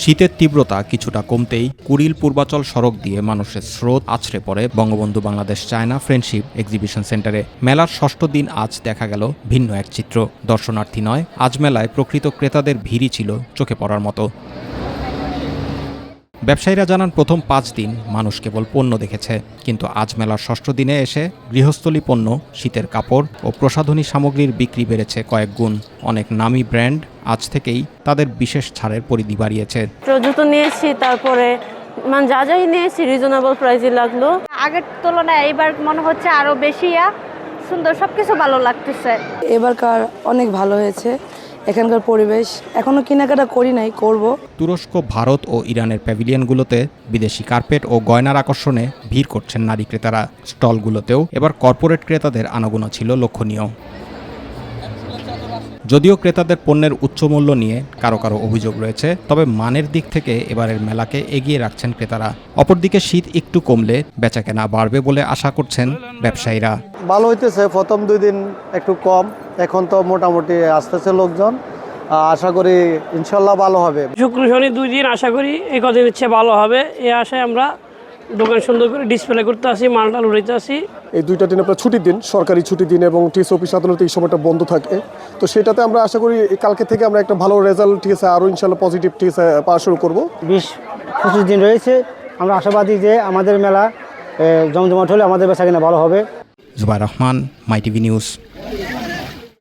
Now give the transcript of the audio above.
শীতের তীব্রতা কিছুটা কমতেই কুড়িল পূর্বাচল সড়ক দিয়ে মানুষের স্রোত আছড়ে পড়ে Bangabandhu Bangladesh China friendship exhibition সেন্টারে। মেলার ষষ্ঠ দিন আজ দেখা গেল ভিন্ন এক চিত্র। দর্শনার্থী নয়, আজ মেলায় প্রকৃত ক্রেতাদের ভিড়ই ছিল চোখে পড়ার মতো। ব্যবসায়ীরা জানান প্রথম 5 দিন মানুষ কেবল পণ্য দেখেছে, কিন্তু আজ মেলার ষষ্ঠ দিনে এসে গৃহস্থলী পণ্য, শীতের কাপড় ও প্রসাধনী সামগ্রীর বিক্রি বেড়েছে কয়েক গুণ। অনেক নামী ব্র্যান্ড আজ থেকেই তাদের বিশেষ ছাড়ের পরিধি বাড়িয়েছে। জুতো নিয়েছি, তারপরে যা যাই নিয়েছি রিজনেবল প্রাইসে লাগলো। আগের তুলনায় এবার মনে হচ্ছে আরো বেশি সুন্দর, সবকিছু ভালো লাগতেছে। এবারকার অনেক ভালো হয়েছে। এখানকার পরিবেশ এখনো কেনাকাটা করি নাই, করব। তুরস্ক, ভারত ও ইরানের প্যাভিলিয়নগুলোতে বিদেশি কার্পেট ও গয়নার আকর্ষণে ভিড় করছেন নারী ক্রেতারা। স্টলগুলোতেও এবার কর্পোরেট ক্রেতাদের আনাগোনা ছিল লক্ষণীয়। যদিও ক্রেতাদের পণ্যের উচ্চমূল্য নিয়ে কারো কারো অভিযোগ রয়েছে, তবে মানের দিক থেকে এবারের মেলাকে এগিয়ে রাখছেন ক্রেতারা। অপরদিকে শীত একটু কমলে বেচাকেনা বাড়বে বলে আশা করছেন ব্যবসায়ীরা। ভালো হইতেছে, প্রথম 2 দিন একটু কম, এখন তো মোটামুটি আসতেছে লোকজন। আশা করি ইনশাল্লাহ ভালো হবে। শুক্র শনি 2 দিন আশা করি এই কদিন ইচ্ছে ভালো হবে। এই আশায় আমরা দোকান সুন্দর করে ডিসপ্লে করতে আসি, মালটা উড়াইতে আসি। এই 2টা দিন আপনার ছুটির দিন, সরকারি ছুটির দিন, এবং টিএস অফিস আদালতে এই সময়টা বন্ধ থাকে। তো সেটাতে আমরা আশা করি কালকে থেকে আমরা একটা ভালো রেজাল্ট, ঠিক আছে, আরও ইনশাল্লাহ পজিটিভ, ঠিক আছে, পাওয়া শুরু করবো। 20-25 দিন রয়েছে, আমরা আশাবাদী যে আমাদের মেলা জমজমাট হলে আমাদের বেচাকেনা ভালো হবে। জুবাইর রহমান, মাই টিভি নিউজ।